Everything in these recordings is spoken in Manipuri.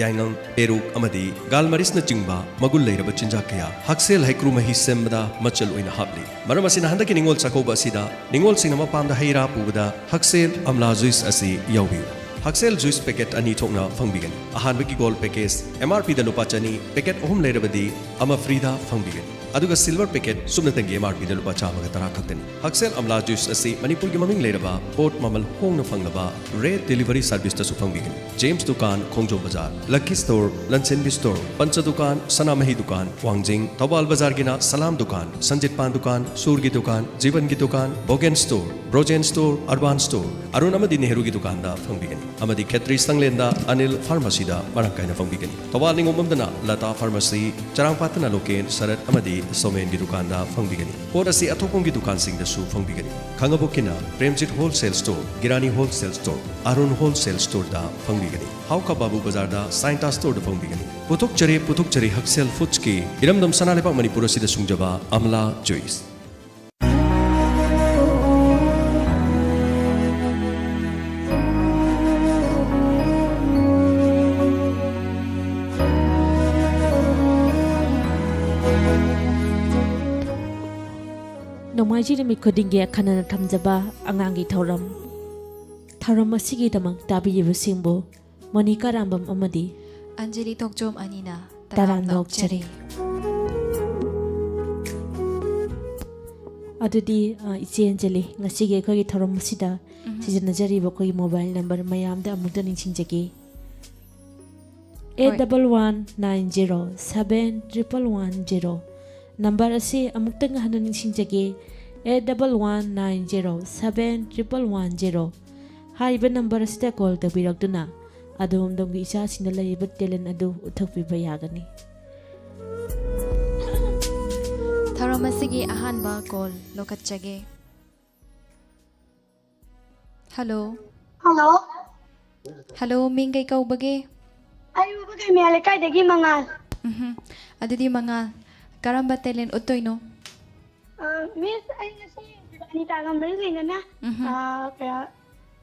Angang, Peruk, Amadi, Galmarisna Chingba, Magul Lairaba Chinjakaya, Haksel Haikru Mahi Sembada, Machal Uina Habli. Maramasina Handaki Ningol Sakoba Sida, Ningol Sinama Pamda Haira Puda, Haksel Amla Juice Asi Yawi. Haksel juice packet ani thokna phangbigan ahanbaki gold package MRP da lupa chani packet ohum leirabadi ama frida phangbigan aduga silver packet sumna tangi MRP da lupa chamaga tara khaktani Haksel amla juice asi manipur gi maming leiraba port mamal hongna phangnaba red delivery service ta su phangbigan James dukan khongjo bazar Lucky store Lanchenbi store Pancha dukan Sanamahi dukan Wangjing Thobal bazar gina Salam dukan Sanjit Pan dukan Surgi dukan Jivan gi dukan Bogen store Brojen store Urban store Arun amadi Nehru gi dukan da phangbigan amadi Khetri Sanglenda Anil Pharmacy da marangkaina phangbigan Thobal ningomamdana Lata Pharmacy Charangpatna loken Sarat amadi Somen gi dukan da phangbigan Podasi athopong gi dukan sing da su phangbigan Khangabokina Premjit Wholesale Store Girani Wholesale Store Arun Wholesale Store da phangbigan Hauka Babu Bazar da Sainta Store da phangbigan Puthok Chari Haksel Foods ki Iramdam Sanalepak Manipur asida sungjaba Amla Juice Nomaiji mi khodinge khana thamjaba angangi thauram asigi damang tabiyibu singbo Monica Rambam amadi Anjali Tokjom Anina Taram nokchari adudi iche Anjali ngasige khoi thauram sida sijanajari ba khoi mobile number mayam da amukta ningsingjagi 8119071110 number ase amukta ngahana ningsingjagi 8119071110 haiba number asida call tabirakduna adom domgi isa sina laiba telen adu uthakpiba yagani Thouram asigi ahanba call lokatchage Hello mingai kaubage Ayu bagay mi alakay dagi mangal adudi mangal karamba telen utoyno Miss ay nasi Anita Gambarili na kaya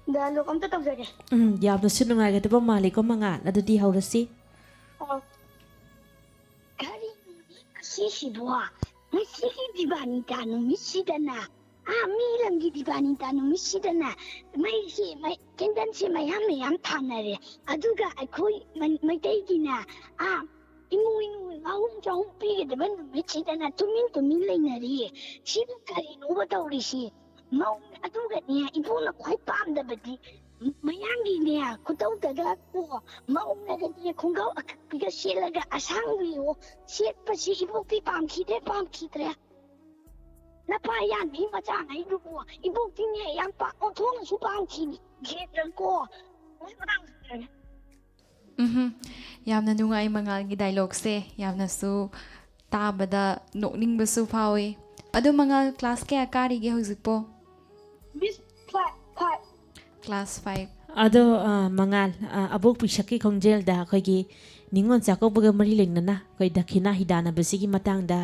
dalo kam to tawjage yamna sunungai ga taba mali ko mangan adudi haurasi Kari sisi bua Masiki dibani tanu misidana mi langi dibani tanu misidana mai kendan si mai yam thanare aduga akoi mai taigina Imu ngahum jahum pige deban misidana tumin leinari sibu kari no batawri si mau aduga ni ibuna khoi pam da badi mayangi ne kutau daga ko mau naga ni khungau akpiga selaga asangwi o set pasi ibu pi pam khidre Napa yan mi macha ngai du ko ibu tin ye yang pa o thong su pam khini gedran ko oi madang yamna nungai mangal gi dialogue se yamna su tabada nokning basu phawi adu mangal class ke akari ge hojikpo Miss class 5 ado mangal abok pisaki khongjel da khoigi ningon chako baga mari lengnana koi dakhina hidana basigi matang da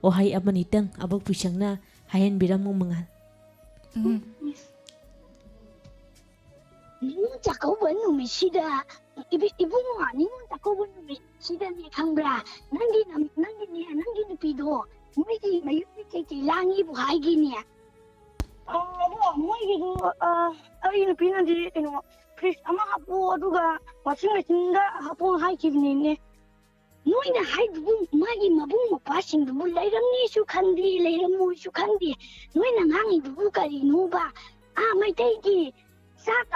o hai amani tang abok pisangna hayen biramu mangal Ningon chako banu mi sida ibu mo ningon chako banu mi sida ni khangbra nangi nupido mui mayu ke langi bu hai gi ni moi gi ai nupina di please ama hapo aduga washing machine da hapo hai ki ni Noina haidu magi mabu mapasing du lairamni su khandi lairamu su khandi noina ngangi du kari nuba mai taigi sak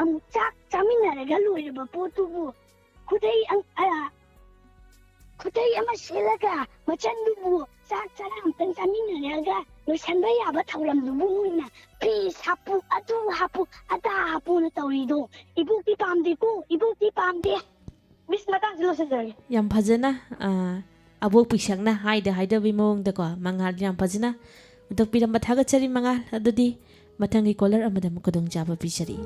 chaminara galoi ba potu bu kudai ama selaga machan du bu sak charang tan chaminara ga lo sanba ya ba thauram du bu na please hapu ada hapu na tawrido ibu ti pamde Miss matang silo sajari yam phajana abok pisangna haida bimong da ko mangal yam phajana udok piram bathaga chari mangal adudi mathangi collar amadam kodong jaba pisari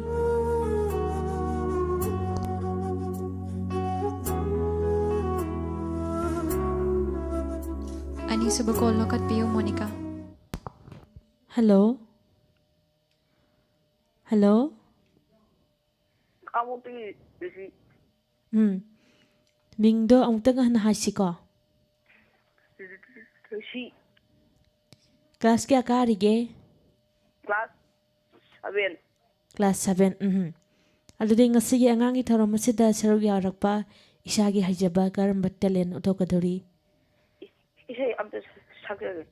ani suba call lokat piyo Monica hello kamu pi bisi ꯃꯤꯡꯗꯣ ꯑꯃꯨꯛꯇꯪ ꯍꯟꯅ ꯍꯥꯏꯁꯤꯀꯣ. Rishi, ꯀ꯭ꯂꯥꯁ ꯀꯌꯥ ꯀꯥꯔꯤꯒꯦ? class 7. ꯀ꯭ꯂꯥꯁ 7. ꯑꯗꯨꯗꯤ ꯉꯁꯤꯒꯤ ꯑꯉꯥꯡꯒꯤ ꯊꯧꯔꯝ ꯑꯁꯤꯗ ꯁꯔꯨꯛ ꯌꯥꯔꯛꯄ ꯏꯁꯥꯒꯤ ꯍꯩꯖꯕ ꯀꯔꯝꯕ ꯇꯦꯂꯦꯟ ꯎꯠꯊꯣꯛꯀꯗꯧꯔꯤ? Isay amta sakjage.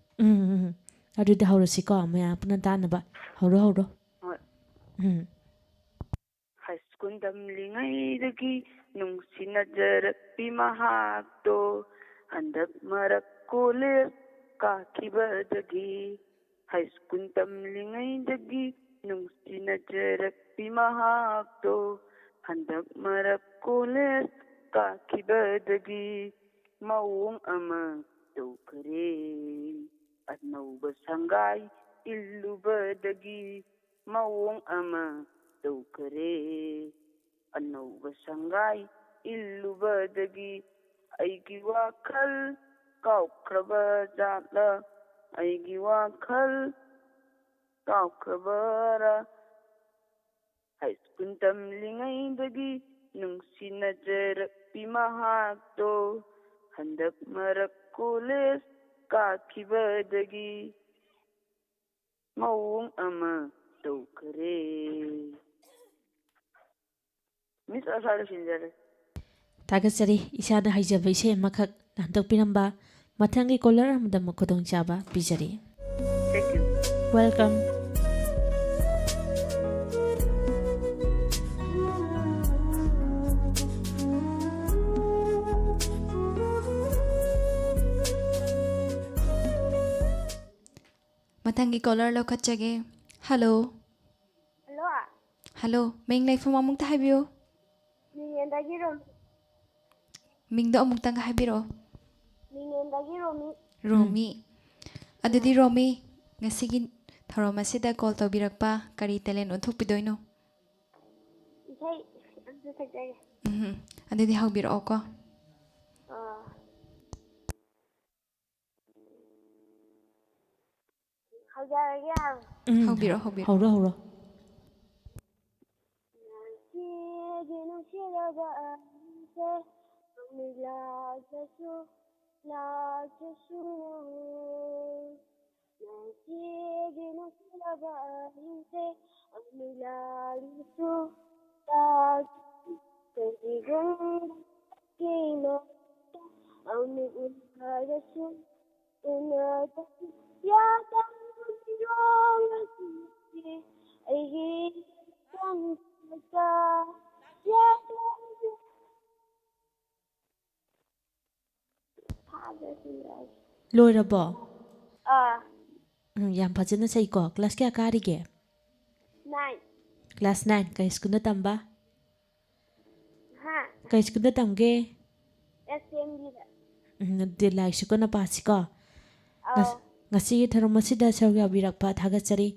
ꯑꯗꯨꯗꯤ ꯍꯧꯔꯁꯤꯀꯣ ꯃꯌꯥꯝ ꯄꯨꯟꯅ ꯇꯥꯅꯕ. ꯍꯧꯔꯣ. Hoi. ꯎꯝ. High school tamlingay nungsinadjarappi mahakto handak marak college kakibadagi. High school tamlingay nungsinadjarappi mahakto handak marak college kakibadagi. Mawong ama tukare anauba sangay illubadagi. Mawong ama tukare anauba sangay illubadagi. Aigi wakhal kaukhraba jatla aigi wakhal kaukhrabara. High school tamlingay nungsinadjarappi mahakto handak marak college kakibadagi. Mawong ama tukare. Miss Asada Sinjare. ꯊꯥꯒꯠꯆꯔꯤ ꯏꯁꯥꯗ ꯍꯩꯖꯕ ꯏꯁꯩ ꯑꯃꯈꯛ ꯍꯟꯗꯣꯛꯄꯤꯔꯝꯕ ꯃꯊꯪꯒꯤ ꯀꯣꯂꯔ ꯑꯃꯗ ꯑꯃꯨꯛ ꯈꯨꯗꯣꯡꯆꯥꯕ ꯄꯤꯖꯔꯤ. Thank you. ꯋꯦꯜꯀꯝ. ꯃꯊꯪꯒꯤ ꯀꯣꯂꯔ ꯂꯧꯈꯠꯆꯒꯦ. ꯍꯜꯂꯣ. Hello. ꯍꯜꯂꯣ. ꯃꯤꯡ ꯂꯩꯐꯝ ꯑꯃꯨꯛꯇ ꯍꯥꯏꯕꯤꯌꯨ. Mingendagi Romi. ꯃꯤꯡꯗꯣ ꯑꯃꯨꯛꯇꯪ ꯍꯥꯏꯕꯤꯔꯛꯑꯣ. Mingendagi Romi. ꯔꯣꯃꯤ. ꯑꯗꯨꯗꯤ ꯔꯣꯃꯤ, ꯉꯁꯤꯒꯤ ꯊꯧꯔꯝ ꯑꯁꯤꯗ ꯀꯣꯜ ꯇꯧꯕꯤꯔꯛꯄ ꯀꯔꯤ ꯇꯦꯂꯦꯟ ꯎꯠꯊꯣꯛꯄꯤꯗꯣꯏꯅꯣ? Isay amta sakjage. ꯑꯗꯨꯗꯤ ꯍꯧꯕꯤꯔꯛꯑꯣꯀꯣ. Haujarage. ꯍꯧꯕꯤꯔꯛꯑꯣ. ꯍꯧꯔꯣ. Nasigi nusiraga ase amilagasu lagasu. Nasigi nusiraga ase amilagasu lagasu. Kajigun kino amilagasu unagasu yada yongasi aigi sangka yada. ꯂꯣꯏꯔꯕꯣ? Ah, ꯌꯥꯝ ꯐꯖꯅ ꯁꯛꯏꯀꯣ. ꯀ꯭ꯂꯥꯁ ꯀꯌꯥ ꯀꯥꯔꯤꯒꯦ? 9. ꯀ꯭ꯂꯥꯁ 9. ꯀꯩ ꯁ꯭ꯀꯨꯜꯗ ꯇꯝꯕ? Ha, ꯀꯩ ꯁ꯭ꯀꯨꯜꯗ ꯇꯝꯒꯦ? SMB da. ꯑꯗꯨꯗꯤ ꯂꯥꯏꯔꯤꯛꯁꯨ ꯀꯟꯅ ꯄꯥꯁꯤꯀꯣ. Oh, ꯉꯁꯤꯒꯤ ꯊꯧꯔꯝ ꯑꯁꯤꯗ ꯁꯔꯨꯛ ꯌꯥꯕꯤꯔꯛꯄ ꯊꯥꯒꯠꯆꯔꯤ.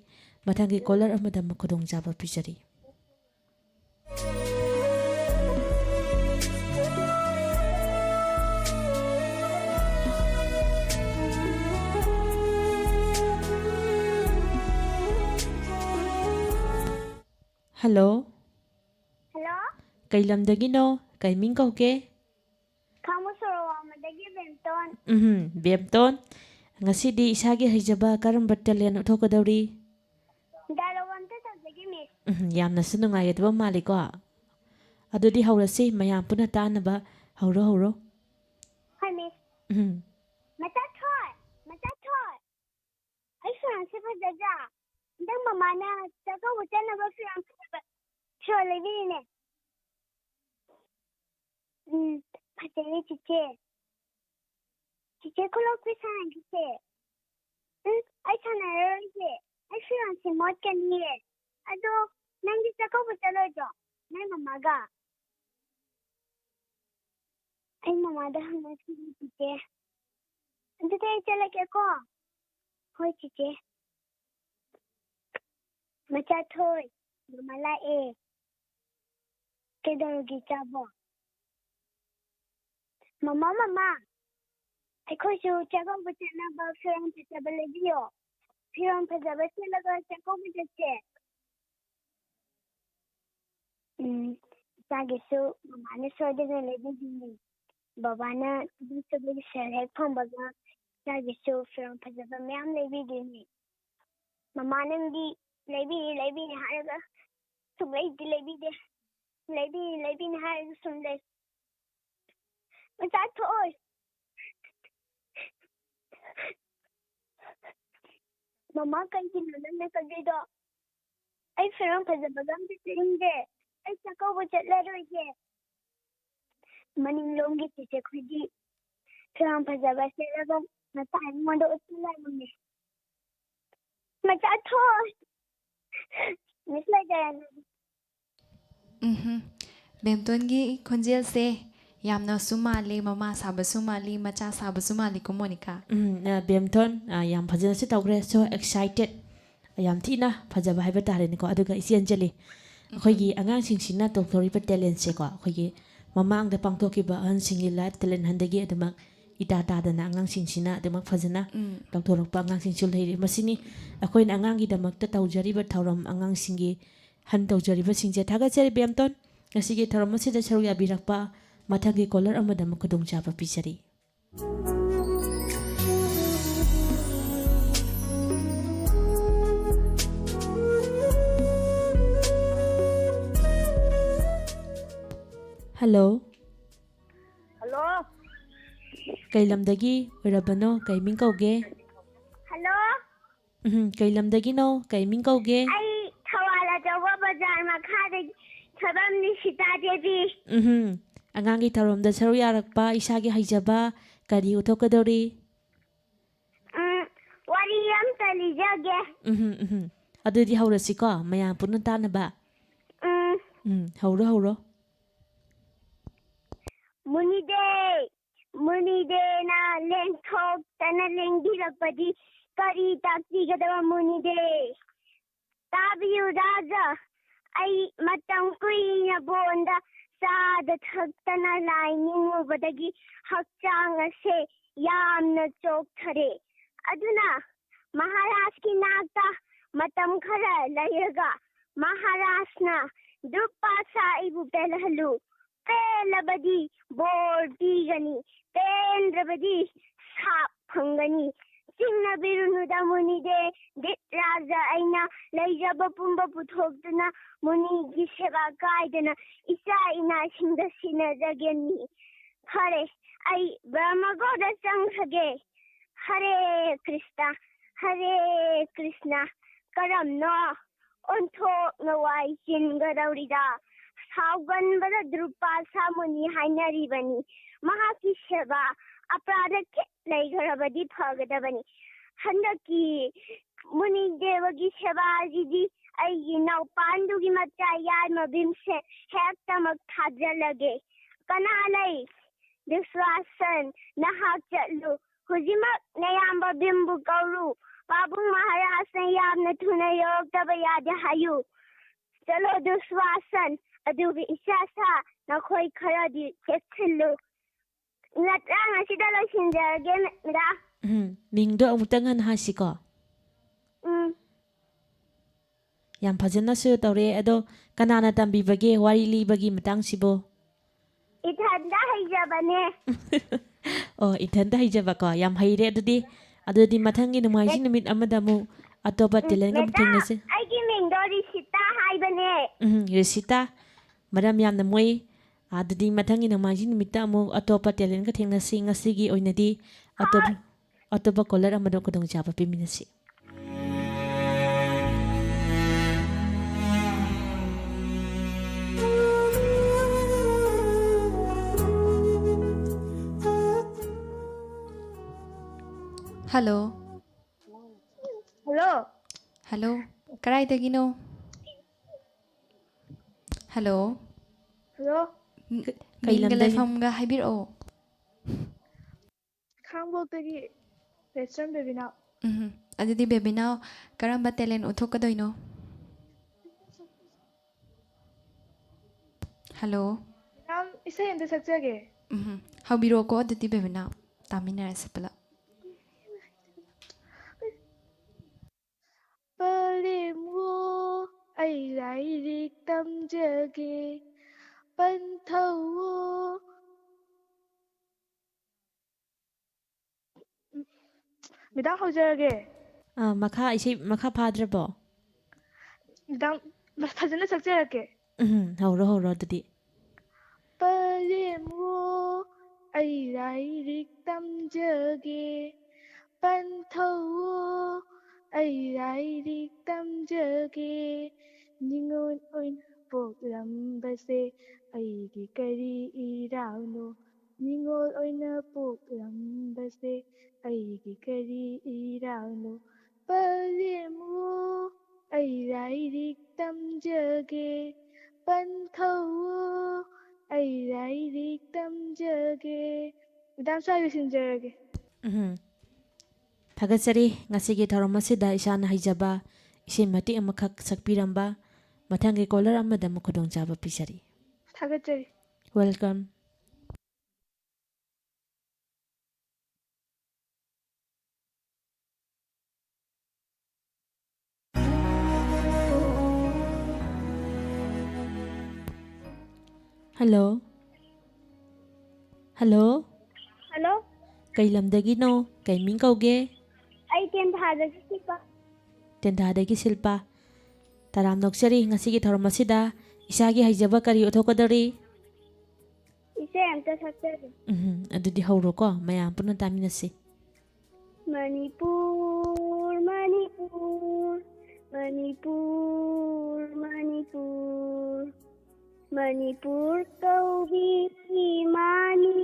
ꯃꯊꯪꯒꯤ ꯀꯣꯂꯔ ꯑꯃꯗ ꯑꯃꯨꯛ ꯈꯨꯗꯣꯡꯆꯥꯕ ꯄꯤꯖꯔꯤ. ꯍꯜꯂꯣ. hello. ꯀꯩ ꯂꯝꯗꯒꯤꯅꯣ? ꯀꯩ ꯃꯤꯡ ꯀꯧꯒꯦ? Kamu Sorowamadagi Benton. ꯕꯦꯝꯇꯣꯟ. ꯉꯁꯤꯗꯤ ꯏꯁꯥꯒꯤ ꯍꯩꯖꯕ ꯀꯔꯝꯕ ꯇꯦꯂꯦꯟ ꯎꯠꯊꯣꯛꯀꯗꯧꯔꯤ? Dalawanta sabdagi miss. ꯌꯥꯝꯅꯁꯨ ꯅꯨꯡꯉꯥꯏꯒꯗꯕ ꯃꯥꯜꯂꯤꯀꯣ. ꯑꯗꯨꯗꯤ ꯍꯧꯔꯁꯤ ꯃꯌꯥꯝ ꯄꯨꯟꯅ ꯇꯥꯅꯕ. ꯍꯧꯔꯣ. Hi miss. Matatoy. Ay Francis Fajaja. Ndang mamana saka wutan na ba Francis. Shole ne. Patele chiche. Chiche kulok pisan chiche. Ay sanaro che. Ay Francis mot kaniye. Ado nangi saka wutalo jo. Nay mamaga. Ay mamada hanggang chiche. Ando tayo chalak ako. Hoy chiche. Matatoy. Lumalae. Kedarugi chabo. Mama. ꯑꯩꯈꯣꯏꯁꯨ ꯆꯥꯛꯀꯧꯕ ꯆꯠꯅꯕ ꯐꯤꯔꯣꯜ ꯐꯖꯕ ꯂꯩꯕꯤꯌꯣ. ꯐꯤꯔꯣꯜ ꯐꯖꯕ ꯁꯦꯠꯂꯒ ꯆꯥꯛꯀꯧꯕ ꯆꯠꯁꯦ. ꯏꯆꯥꯒꯤꯁꯨ ꯃꯃꯥꯅ ꯁꯣꯏꯗꯅ ꯂꯩꯕꯤꯒꯅꯤ. ꯕꯕꯥꯅ ꯇꯨꯕꯤ ꯁꯦꯜ ꯍꯦꯛ ꯐꯪꯕꯒ ꯏꯆꯥꯒꯤꯁꯨ ꯐꯤꯔꯣꯜ ꯐꯖꯕ ꯃꯌꯥꯝ ꯂꯩꯕꯤꯗꯣꯏꯅꯤ ꯃꯃꯥ ꯅꯪꯗꯤ ꯂꯩꯕꯤꯅꯤ ꯍꯥꯏꯔꯒ ꯁꯨꯡꯂꯩꯗꯤ ꯂꯩꯕꯤꯗꯦ ꯂꯩꯕꯤꯅꯤ ꯍꯥꯏꯔꯒ ꯁꯨꯝ ꯂꯩ ꯃꯆꯥ ꯊꯣꯛꯑꯣꯏ ꯃꯃꯥ ꯀꯩꯒꯤꯅꯣ ꯅꯪꯅ ꯀꯜꯂꯤꯗꯣ ꯑꯩ ꯐꯤꯔꯣꯜ ꯐꯖꯕꯒ ꯑꯝꯇ ꯁꯦꯠꯅꯤꯡꯗꯦ ꯑꯩ ꯆꯥꯛꯀꯧꯕ ꯆꯠꯂꯔꯣꯏꯒꯦ ꯃꯅꯤꯡꯂꯣꯝꯒꯤ ꯆꯤꯆꯦ ꯈꯣꯏꯗꯤ ꯐꯤꯔꯣꯜ ꯐꯖꯕ ꯁꯦꯠꯂꯒ ꯃꯆꯥ ꯑꯩꯉꯣꯟꯗ ꯎꯠꯁꯤꯜꯂꯝꯃꯦ ꯃꯆꯥ ꯊꯣꯛꯑꯣꯏ ꯃꯤꯁ ꯂꯩꯖꯔꯅꯤ ꯕꯦꯝꯇꯣꯟꯒꯤ ꯈꯣꯟꯖꯦꯜꯁꯦ ꯌꯥꯝꯅꯁꯨ ꯃꯥꯜꯂꯤ ꯃꯃꯥ ꯁꯥꯕꯁꯨ ꯃꯥꯜꯂꯤ ꯃꯆꯥ ꯁꯥꯕꯁꯨ ꯃꯥꯜꯂꯤꯀꯣ ꯃꯣꯅꯤꯀꯥ ꯕꯦꯝꯊꯣꯟ ꯌꯥꯝ ꯐꯖꯅꯁꯨ ꯇꯧꯈ꯭ꯔꯦ ꯁꯣ ꯑꯦꯛꯁꯥꯏꯇꯦꯠ ꯌꯥꯝ ꯊꯤꯅ ꯐꯖꯕ ꯍꯥꯏꯕ ꯇꯥꯔꯦꯅꯦꯀꯣ ꯑꯗꯨꯒ ꯏꯆꯦꯟꯖꯂꯤ ꯑꯩꯈꯣꯏꯒꯤ ꯑꯉꯥꯡꯁꯤꯡꯁꯤꯅ ꯇꯧꯊꯣꯔꯤꯕ ꯇꯦꯂꯦꯟꯁꯦꯀꯣ ꯑꯩꯈꯣꯏꯒꯤ ꯃꯃꯥꯡꯗ ꯄꯥꯡꯊꯣꯛꯈꯤꯕ ꯑꯍꯟꯁꯤꯡꯒꯤ ꯂꯥꯏꯐ ꯇꯦꯂꯦꯟ ꯍꯟꯗꯒꯤ ꯑꯗꯨꯃꯛ ꯏꯇꯥ ꯇꯥꯗꯅ ꯑꯉꯥꯡꯁꯤꯡꯁꯤꯅ ꯑꯗꯨꯃꯛ ꯐꯖꯅ ꯇꯧꯊꯣꯔꯛꯄ ꯑꯉꯥꯡꯁꯤꯡꯁꯨ ꯂꯩꯔꯤ ꯃꯁꯤꯅꯤ ꯑꯩꯈꯣꯏꯅ ꯑꯉꯥꯡꯒꯤꯗꯃꯛꯇ ꯇꯧꯖꯔꯤꯕ ꯊꯧꯔꯝ ꯑꯉꯥꯡꯁꯤꯡꯒꯤ ꯍꯟ ꯇꯧꯖꯔꯤꯕꯁꯤꯡꯁꯦ ꯊꯥꯒꯠꯆꯔꯤ ꯕꯦꯝꯇꯣꯟ ꯉꯁꯤꯒꯤ ꯊꯧꯔꯝ ꯑꯁꯤꯗ ꯁꯔꯨꯛ ꯌꯥꯕꯤꯔꯛꯄ ꯃꯊꯪꯒꯤ ꯀꯣꯂꯔ ꯑꯃꯗ ꯑꯃꯨꯛ ꯈꯨꯗꯣꯡꯆꯥꯕ ꯄꯤꯖꯔꯤ ꯍꯜꯂꯣ ꯍꯜꯂꯣ ꯀꯩ ꯂꯝꯗꯒꯤ ꯑꯣꯏꯔꯕꯅꯣ ꯀꯩ ꯃꯤꯡ ꯀꯧꯒꯦ ꯍꯜꯂꯣ ꯀꯩ ꯂꯝꯗꯒꯤꯅꯣ ꯀꯩ ꯃꯤꯡ ꯀꯧꯒꯦ ꯑꯩ ꯊꯧꯕꯥꯜ ꯑꯆꯧꯕ ꯕꯖꯥꯔ ꯃꯈꯥꯗꯒꯤ ꯊꯧꯔꯝ ꯅꯤꯁꯤꯇꯥ ꯗꯦꯕꯤ ꯑꯉꯥꯡꯒꯤ ꯊꯧꯔꯝꯗ ꯁꯔꯨꯛ ꯌꯥꯔꯛꯄ ꯏꯁꯥꯒꯤ ꯍꯩꯖꯕ ꯀꯔꯤ ꯎꯠꯊꯣꯛꯀꯗꯧꯔꯤ ꯋꯥꯔꯤ ꯑꯝꯇ ꯂꯤꯖꯒꯦ ꯑꯗꯨꯗꯤ ꯍꯧꯔꯁꯤꯀꯣ ꯃꯌꯥꯝ ꯄꯨꯟꯅ ꯇꯥꯅꯕ ꯍꯧꯔꯣ ꯃꯨꯅꯤꯗꯦꯅ ꯂꯦꯡꯊꯣꯛꯇꯅ ꯂꯦꯡꯕꯤꯔꯛꯄꯗꯤ ꯀꯔꯤ ꯇꯥꯛꯄꯤꯒꯗꯕ ꯃꯨꯅꯤꯗꯦ ꯇꯥꯕꯤꯌꯨ ꯔꯥꯖꯥ ꯑꯩ ꯃꯇꯝ ꯀꯨꯏꯅ ꯕꯣꯟꯗ ꯆꯥꯗ ꯊꯛꯇꯅ ꯂꯥꯏ ꯅꯤꯡꯉꯨꯕꯗꯒꯤ ꯍꯛꯆꯥꯡ ꯑꯁꯦ ꯌꯥꯝꯅ ꯆꯣꯛꯊꯔꯦ ꯑꯗꯨꯅ ꯃꯍꯥꯔꯥꯖꯀꯤ ꯅꯥꯛꯇ ꯃꯇꯝ ꯈꯔ ꯂꯩꯔꯒ ꯃꯍꯥꯔꯥꯖꯅ ꯗ꯭ꯔꯨꯄꯥꯁꯥ ꯑꯩꯕꯨ ꯄꯦꯜꯍꯜꯂꯨ ꯄꯦꯜꯂꯕꯗꯤ ꯕꯣꯔ ꯄꯤꯒꯅꯤ ꯄꯦꯟꯗ꯭ꯔꯕꯗꯤ ꯁꯥꯞ ꯐꯪꯒꯅꯤ ꯆꯤꯡꯅꯕꯤꯔꯨꯅꯨꯗ ꯃꯨꯅꯤꯗꯦ ꯗꯤꯠ ꯔꯥꯖꯥ ꯑꯩꯅ ꯂꯩꯖꯕ ꯄꯨꯝꯕ ꯄꯨꯊꯣꯛꯇꯨꯅ ꯃꯨꯅꯤꯒꯤ ꯁꯦꯕꯥ ꯀꯥꯏꯗꯅ ꯏꯆꯥ ꯏꯅꯥꯁꯤꯡꯗ ꯁꯤꯟꯅꯖꯒꯅꯤ ꯐꯔꯦ ꯑꯩ ꯕ꯭ꯔꯍ꯭ꯃꯒꯣꯔꯗ ꯆꯪꯈ꯭ꯔꯒꯦ ꯍꯔꯦ ꯀ꯭ꯔꯤꯁꯅ ꯀꯔꯝꯅꯣ ꯑꯣꯟꯊꯣꯛꯅ ꯋꯥꯏ ꯆꯤꯟꯒꯗꯧꯔꯤꯗ ꯁꯥꯎꯒꯟꯕꯗ ꯗ꯭ꯔꯨꯄꯥꯁꯥ ꯃꯨꯅꯤ ꯍꯥꯏꯅꯔꯤꯕꯅꯤ ꯃꯍꯥꯛꯀꯤ ꯁꯦꯕꯥ ꯑꯄꯔꯥꯙ ꯈꯤꯠ ꯂꯩꯈ꯭ꯔꯕꯗꯤ ꯐꯒꯗꯕꯅꯤ ꯍꯟꯗꯛꯀꯤ ꯃꯨꯅꯤꯗꯦꯕꯒꯤ ꯁꯦꯕꯥꯁꯤꯗꯤ ꯑꯩꯒꯤ ꯅꯥꯎꯄꯥꯟꯗꯨꯒꯤ ꯃꯆꯥ ꯌꯥꯏꯃ ꯚꯤꯝꯁꯦ ꯍꯦꯛꯇꯃꯛ ꯊꯥꯖꯜꯂꯒꯦ ꯀꯅꯥ ꯂꯩ ꯗꯨꯁ꯭ꯋꯥꯁꯟ ꯅꯍꯥꯛ ꯆꯠꯂꯨ ꯍꯧꯖꯤꯛꯃꯛ ꯅꯌꯥꯝꯕ ꯚꯤꯝꯕꯨ ꯀꯧꯔꯨ ꯄꯥꯕꯨꯡ ꯃꯍꯥꯔꯥꯖꯅ ꯌꯥꯝꯅ ꯊꯨꯅ ꯌꯧꯔꯛꯇꯕ ꯌꯥꯗꯦ ꯍꯥꯏꯌꯨ ꯆꯠꯂꯣ ꯗꯨꯁ꯭ꯋꯥꯁꯟ ꯑꯗꯨꯒ ꯏꯆꯥꯁꯥ ꯅꯈꯣꯏ ꯈꯔꯗꯤ ꯆꯦꯛꯁꯤꯜꯂꯨ ꯅꯠꯇ꯭ꯔꯥ ꯉꯁꯤꯗ ꯂꯣꯏꯁꯤꯟꯖꯔꯒꯦ ꯃꯦꯗꯥ ꯃꯤꯡꯗꯣ ꯑꯃꯨꯛꯇꯪ ꯍꯟꯅ ꯍꯥꯏꯁꯤꯀꯣ ꯌꯥꯝ ꯐꯖꯅꯁꯨ ꯇꯧꯔꯦ ꯑꯗꯣ ꯀꯅꯥꯅ ꯇꯝꯕꯤꯕꯒꯦ ꯋꯥꯔꯤ ꯂꯤꯕꯒꯤ ꯃꯇꯥꯡꯁꯤꯕꯣ ꯏꯊꯟꯗ ꯍꯩꯖꯕꯅꯦ ꯑꯣ ꯏꯊꯟꯇ ꯍꯩꯖꯕꯀꯣ ꯌꯥꯝ ꯍꯩꯔꯦ ꯑꯗꯨꯗꯤ ꯃꯊꯪꯒꯤ ꯅꯣꯡꯃꯥꯏꯖꯤꯡ ꯅꯨꯃꯤꯠ ꯑꯃꯗ ꯑꯃꯨꯛ ꯑꯇꯣꯞꯄ ꯇꯦꯂꯦꯟꯒ ꯑꯃꯨꯛ ꯃꯦꯗꯥ ꯊꯦꯡꯅꯁꯤ ꯑꯩꯒꯤ ꯃꯤꯡꯗꯣ ꯔꯤꯁꯤꯇꯥ ꯍꯥꯏꯕꯅꯦ ꯔꯤꯁꯤꯇꯥ ꯃꯔꯝ ꯌꯥꯝꯅ ꯃꯣꯏ ꯑꯗꯨꯗꯤ ꯃꯊꯪꯒꯤ ꯅꯣꯡꯃꯥꯏꯖꯤꯡ ꯅꯨꯃꯤꯠꯇ ꯑꯃꯨꯛ ꯑꯇꯣꯞꯄ ꯇꯦꯂꯦꯟꯒ ꯊꯦꯡꯅꯁꯤ ꯉꯁꯤꯒꯤ ꯑꯣꯏꯅꯗꯤ ꯑꯇꯣꯞꯄ ꯀꯣꯂꯔ ꯑꯃꯗ ꯈꯨꯗꯣꯡꯆꯥꯕ ꯄꯤꯃꯤꯟꯅꯁꯤ ꯍꯜꯂꯣ ꯍꯜꯂꯣ ꯀꯗꯥꯏꯗꯒꯤꯅꯣ ꯍꯜꯂꯣ ꯀꯩ ꯃꯤꯡꯒ ꯂꯝꯗꯒꯤ ꯂꯩꯐꯝꯒ ꯍꯥꯏꯕꯤꯔꯛꯑꯣ ꯈꯥꯡꯕꯣꯛꯇꯒꯤ ꯔꯦꯁꯇ꯭ꯔꯟ ꯕꯦꯕꯤꯅꯥꯎ ꯑꯗꯨꯗꯤ ꯕꯦꯕꯤꯅꯥꯎ ꯀꯔꯝꯕ ꯇꯦꯂꯦꯟ ꯎꯠꯊꯣꯛꯀꯗꯣꯏꯅꯣ ꯍꯜꯂꯣ ꯌꯥꯝ ꯏꯁꯩ ꯑꯝꯇ ꯁꯛꯆꯒꯦ ꯍꯧꯕꯤꯔꯛꯑꯣꯀꯣ ꯑꯗꯨꯗꯤ ꯕꯦꯕꯤꯅꯥꯎ ꯇꯥꯃꯤꯟꯅꯔꯁꯤ ꯄꯨꯂꯞ ꯄꯔꯦꯝꯋꯣ ꯑꯩ ꯂꯥꯏꯔꯤꯛ ꯇꯝꯖꯒꯦ ꯄꯟꯊꯧꯋꯣ Midang hojage. ꯃꯈꯥ ꯏꯁꯩ ꯃꯈꯥ ꯐꯥꯗ꯭ꯔꯕꯣ? Midang fazana sakjarage. ꯍꯧꯔꯣ ꯑꯗꯨꯗꯤ. ꯄꯔꯦꯝꯋꯣ ꯑꯩꯔꯥꯏꯔꯤꯛ ꯇꯝꯖꯒꯦ ꯄꯟꯊꯧꯋꯣ ꯑꯩꯔꯥꯏꯔꯤꯛ ꯇꯝꯖꯒꯦ ꯅꯤꯉꯣꯜ ꯑꯣꯏꯅ ꯄꯣꯛꯂꯝꯕꯁꯦ ꯑꯩꯒꯤ ꯀꯔꯤ ꯏꯔꯥꯜꯅꯣ ꯅꯤꯉꯣꯜ ꯑꯣꯏꯅ ꯄꯣꯛꯂꯝꯕꯁꯦ ꯑꯩꯒꯤ ꯀꯔꯤ ꯏꯔꯥꯜꯅꯣ ꯄꯔꯦꯝꯋꯣ ꯑꯩꯔꯥꯏꯔꯤꯛ ꯇꯝꯖꯒꯦ ꯄꯟꯊꯧꯋꯣ ꯑꯩꯔꯥꯏꯔꯤꯛ ꯇꯝꯖꯒꯦ ꯃꯦꯗꯥꯝ ꯁ꯭ꯋꯥꯏ ꯂꯣꯏꯁꯤꯟꯖꯔꯒꯦ ꯊꯥꯒꯠꯆꯔꯤ ꯉꯁꯤꯒꯤ ꯊꯧꯔꯝ ꯑꯁꯤꯗ ꯏꯁꯥꯅ ꯍꯩꯖꯕ ꯏꯁꯩ ꯃꯇꯦꯛ ꯑꯃꯈꯛ ꯁꯛꯄꯤꯔꯝꯕ ꯃꯊꯪꯒꯤ ꯀꯣꯂꯔ ꯑꯃꯗ ꯑꯃꯨꯛ ꯈꯨꯗꯣꯡꯆꯥꯕ ꯄꯤꯖꯔꯤ. ꯊꯥꯒꯠꯆꯔꯤ. Welcome. Hello. Hello. Hello? Kay lamdagino? Kay ming kauge? Ay ꯇꯦꯟꯊꯥꯗꯒꯤ ꯁꯤꯜꯄꯥ. ꯇꯦꯟꯊꯥꯗꯒꯤ ꯁꯤꯜꯄꯥ. ꯇꯔꯥꯝ ꯅꯣꯛꯆꯔꯤ ꯉꯁꯤꯒꯤ ꯊꯧꯔꯝ ꯑꯁꯤꯗ ꯏꯁꯥꯒꯤ ꯍꯩꯖꯕ ꯀꯔꯤ ꯎꯠꯊꯣꯛꯀꯗꯧꯔꯤ? ꯏꯁꯩ ꯑꯝꯇ ꯁꯛꯆꯒꯦ. ꯑꯗꯨꯗꯤ ꯍꯧꯔꯣꯀꯣ ꯃꯌꯥꯝ ꯄꯨꯟꯅ ꯇꯥꯃꯤꯟꯅꯁꯤ. Manipur, Manipur, Manipur, Manipur, Manipur kaubi imani,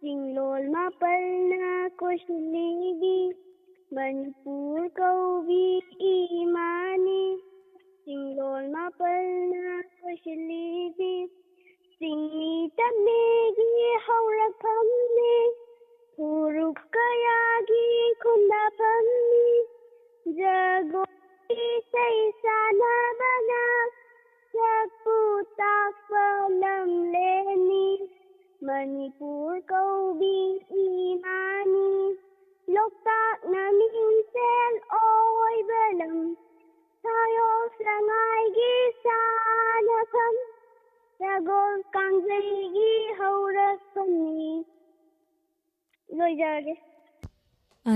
jinglol mapal na koshlibi. Manipur kaubi imani, jinglol mapal na koshlibi. Singni tamegi haurakhamni, Huruf kayagi kundapamni, Jagoi say sanabana, Jagputakpalam leni, Manipur kaubi imani, Loktak naming sel oy balam, Tayo sangay gisanakam, Jagol kangjaygi haurakhamni. ꯂꯣꯏꯖꯔꯒꯦ.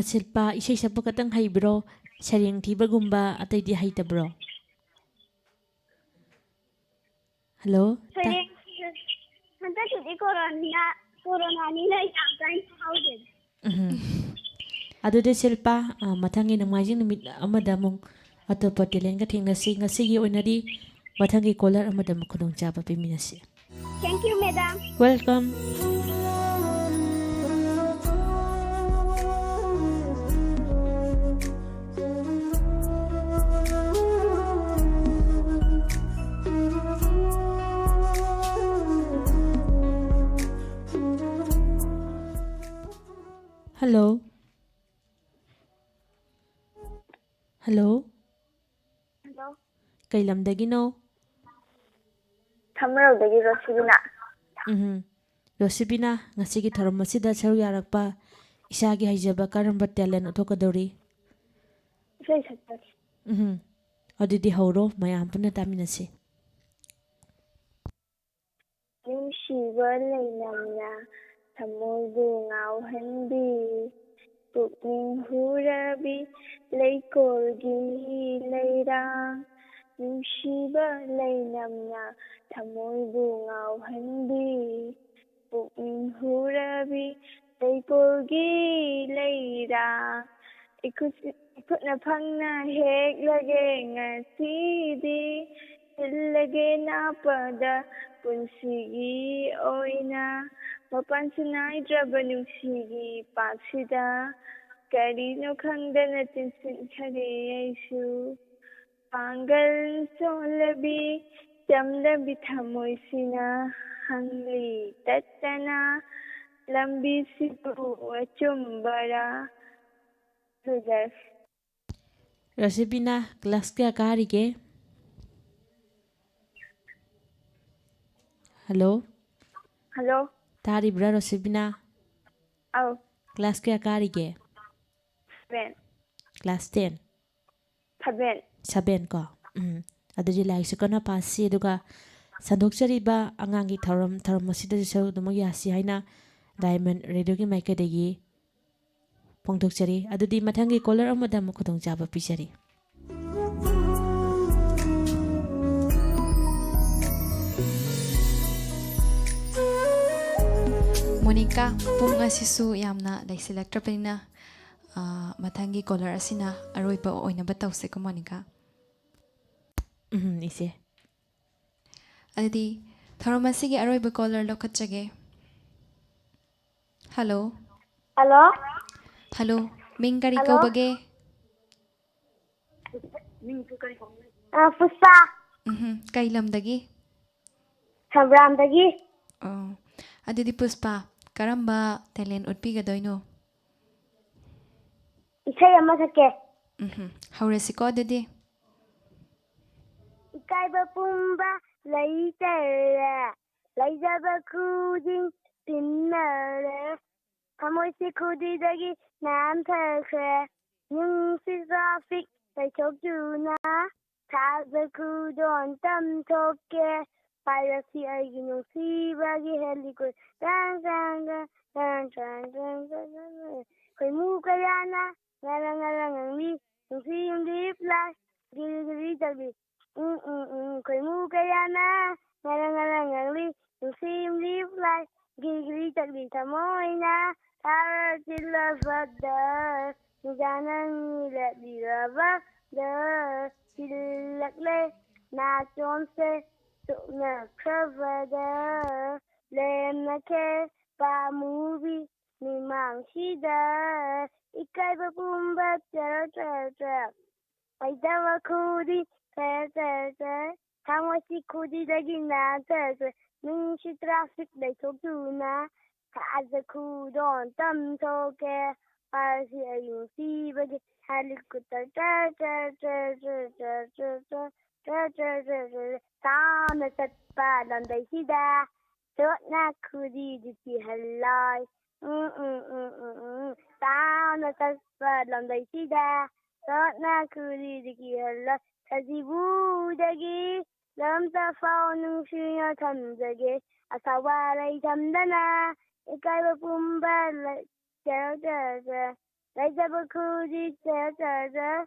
ꯁꯤꯜꯄꯥ ꯏꯁꯩ ꯁꯛꯄ ꯈꯛꯇꯪ ꯍꯩꯕ꯭ꯔꯣ? ꯁꯩꯔꯦꯡ ꯊꯤꯕꯒꯨꯝꯕ ꯑꯇꯩꯗꯤ ꯍꯩꯇꯕ꯭ꯔꯣ? ꯍꯜꯂꯣ. ꯁꯩꯔꯦꯡ ꯍꯟꯗꯛꯀꯤꯗꯤ ꯀꯣꯔꯣꯅꯥꯅꯤꯅ ꯌꯥꯝ ꯀꯟꯅ ꯍꯧꯗꯦ. ꯑꯗꯨꯗꯤ ꯁꯤꯜꯄꯥ ꯃꯊꯪꯒꯤ ꯅꯣꯡꯃꯥꯏꯖꯤꯡ ꯅꯨꯃꯤꯠ ꯑꯃꯗ ꯑꯃꯨꯛ ꯑꯇꯣꯞꯄ ꯇꯦꯂꯦꯟꯒ ꯊꯦꯡꯅꯁꯤ. ꯉꯁꯤꯒꯤ ꯑꯣꯏꯅꯗꯤ ꯃꯊꯪꯒꯤ ꯀꯣꯂꯔ ꯑꯃꯗ ꯑꯃꯨꯛ ꯈꯨꯗꯣꯡꯆꯥꯕ ꯄꯤꯃꯤꯟꯅꯁꯤ. Thank you, madam. Welcome. Hello. Hello. Hello. Kay lamdagino? ꯊꯝꯃꯔꯧꯗꯒꯤ ꯔꯣꯁꯤꯕꯤꯅꯥ. ꯔꯣꯁꯤꯕꯤꯅꯥ ꯉꯁꯤꯒꯤ ꯊꯧꯔꯝ ꯑꯁꯤꯗ ꯁꯔꯨꯛ ꯌꯥꯔꯛꯄ ꯏꯁꯥꯒꯤ ꯍꯩꯖꯕ ꯀꯔꯝꯕ ꯇꯦꯂꯦꯟ ꯎꯠꯊꯣꯛꯀꯗꯧꯔꯤ? ꯏꯁꯩ ꯁꯛꯆꯒꯦ. ꯑꯗꯨꯗꯤ ꯍꯧꯔꯣ ꯃꯌꯥꯝ ꯄꯨꯟꯅ ꯇꯥꯃꯤꯟꯅꯁꯤ. ꯅꯨꯡꯁꯤꯕ ꯂꯩꯅꯝꯅ ꯊꯃꯣꯏꯕꯨ ꯉꯥꯎꯍꯟꯕꯤ, ꯄꯨꯛꯅꯤꯡ ꯍꯨꯔꯕꯤ ꯂꯩꯀꯣꯜꯒꯤ ꯂꯩꯔꯥꯡ. ꯅꯨꯡꯁꯤꯕ ꯂꯩꯅꯝꯅ ꯊꯃꯣꯏꯕꯨ ꯉꯥꯎꯍꯟꯕꯤ, ꯄꯨꯛꯅꯤꯡ ꯍꯨꯔꯕꯤ ꯂꯩꯀꯣꯜꯒꯤ ꯂꯩꯔꯥꯡ. ꯏꯈꯨꯠꯅ ꯐꯪꯅ ꯍꯦꯛꯂꯒꯦ ꯉꯁꯤꯗꯤ, ꯏꯜꯂꯒꯦ ꯅꯥꯄꯗ ꯄꯨꯟꯁꯤꯒꯤ ꯑꯣꯏꯅ, ꯃꯄꯥꯟꯁꯨ ꯅꯥꯏꯗ꯭ꯔꯕ ꯅꯨꯡꯁꯤꯒꯤ ꯄꯥꯛꯁꯤꯗ, ꯀꯔꯤꯅꯣ ꯈꯪꯗꯅ ꯇꯤꯟꯁꯤꯟꯈꯔꯦ ꯑꯩꯁꯨ. ꯄꯥꯡꯒꯜ ꯁꯣꯜꯂꯕꯤ ꯆꯝꯂꯕꯤ ꯊꯃꯣꯏꯁꯤꯅ, ꯍꯪꯂꯤ ꯇꯠꯇꯅ ꯂꯝꯕꯤꯁꯤꯕꯨ ꯑꯆꯨꯝꯕꯔꯥ. ꯔꯣꯁꯤꯕꯤꯅꯥ ꯀ꯭ꯂꯥꯁ ꯀꯌꯥ ꯀꯥꯔꯤꯒꯦ? Hello. Hello. ꯇꯥꯔꯤꯕ꯭ꯔꯥ ꯔꯣꯁꯤꯕꯤꯅꯥ? ꯑꯧ. ꯀ꯭ꯂꯥꯁ ꯀꯌꯥ ꯀꯥꯔꯤꯒꯦ? 7. ꯀ꯭ꯂꯥꯁ 10. 7. 7 ꯀꯣ. ꯑꯗꯨꯗꯤ ꯂꯥꯏꯔꯤꯛꯁꯨ ꯀꯟꯅ ꯄꯥꯁꯤ ꯑꯗꯨꯒ ꯁꯟꯗꯣꯛꯆꯔꯤꯕ ꯑꯉꯥꯡꯒꯤ ꯊꯧꯔꯝ ꯑꯁꯤꯗꯁꯨ ꯁꯔꯨꯛ ꯑꯗꯨꯃꯛ ꯌꯥꯁꯤ ꯍꯥꯏꯅ ꯗꯥꯏꯃꯟ ꯔꯦꯗꯤꯑꯣꯒꯤ ꯃꯥꯏꯀꯩꯗꯒꯤ ꯐꯣꯡꯗꯣꯛꯆꯔꯤ ꯑꯗꯨꯗꯤ ꯃꯊꯪꯒꯤ ꯀꯣꯂꯔ ꯑꯃꯗ ꯑꯃꯨꯛ ꯈꯨꯗꯣꯡꯆꯥꯕ ꯄꯤꯖꯔꯤ Monica pung asisu yamna laisilaktrapnina matangi caller asina aroiba oinaba tawse ko Monica ꯏꯆꯦ adidi Thouram asigi aroiba caller lokhatchage Hello Hello? Hello ming kari Hello? kaubage Puspa, kai lamdagi Thouramdagi. oh adidi Puspa karamba talent utpigadoino Isay ama sake. haurasiko adidi Ikaiba pumba laitare. Laijaba kuding tinnare. Kamoisi kudidagi nam thakre. Yung si traffic laichok juna. Tagba kudon tam toke. Piracy ay ginong sibagi helikot. Dang dang dang dang dang dang dang. Kay mukaya na. Ngarang ngarang ang li. Yung siyong lip light. Gili gili tabi. Kay mukaya na. Ngarang ngarang ang li. Yung siyong lip light. Gili gili tabi. Tamoy na. Tara sila father. Nijanang nila diraba. Silakle. Na chonse. Na kravada. Lem na ke. Pa movie. Ni mang shida. Ikaiba pumba. Tara tara tara. Aidama kudi. Tara tara tara. Kamasi kudi dagi na tara tara. Ning si traffic day tuna. Kaza kudon tam toke. Parsi ayung sibagi. Halikuta tara tara tara tara tara tara. Sana satpa landay sida. Tot na kudi diti halay. Sana satpa landay sida. Tot na kudi diti halay. Sajibu dagi. Lam sa fao nung siya tamjage. Asawaray tamdana. Ikaiba pumba lay. Tara tara tara. Laijaba kudi tara tara tara.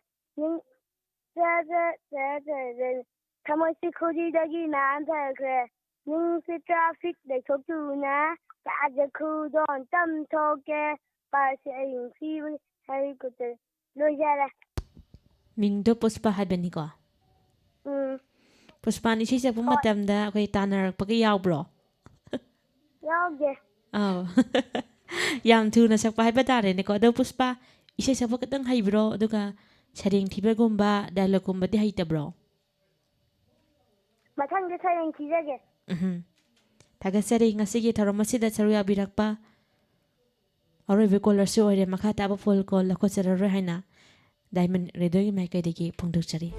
Kamoy si kudi dagi na antakre. Yung si traffic day tuna. Kaja kudon tam toke. Parsi ayung siwi. Harikuta. Lojara. ꯃꯤꯡꯗꯣ ꯄꯨꯁꯄꯥ ꯍꯥꯏꯕꯅꯤꯀꯣ ꯄꯨꯁꯄꯥꯅ ꯏꯁꯩ ꯁꯛꯄ ꯃꯇꯝꯗ ꯑꯩꯈꯣꯏ ꯇꯥꯟꯅꯔꯛꯄꯒ ꯌꯥꯎꯕ꯭ꯔꯣ Yauge. ꯑꯥꯎ ꯌꯥꯝ ꯊꯨꯅ ꯁꯛꯄ ꯍꯥꯏꯕ ꯇꯥꯔꯦꯅꯦꯀꯣ ꯑꯗꯣ ꯄꯨꯁꯄꯥ ꯏꯁꯩ ꯁꯛꯄ ꯈꯤꯇꯪ ꯍꯩꯕ꯭ꯔꯣ ꯑꯗꯨꯒ ꯁꯩꯔꯦꯡ ꯊꯤꯕꯒꯨꯝꯕ ꯗꯥꯏꯂꯣꯒꯀꯨꯝꯕꯗꯤ ꯍꯩꯇꯕ꯭ꯔꯣ Mathangda sareng thizage. ꯊꯥꯒꯠꯆꯔꯤ ꯉꯁꯤꯒꯤ ꯊꯧꯔꯝ ꯑꯁꯤꯗ ꯁꯔꯨꯛ ꯌꯥꯕꯤꯔꯛꯄ ꯑꯔꯣꯏꯕ ꯀꯣꯂꯔꯁꯨ ꯑꯣꯏꯔꯦ ꯃꯈꯥ ꯇꯥꯕ ꯐꯣꯟ ꯀꯣꯜ ꯂꯧꯈꯠꯆꯔꯔꯣꯏ ꯍꯥꯏꯅ ꯗꯥꯏꯃꯟ ꯔꯦꯗꯤꯑꯣꯒꯤ ꯃꯥꯏꯀꯩꯗꯒꯤ ꯐꯣꯡꯗꯣꯛꯆꯔꯤ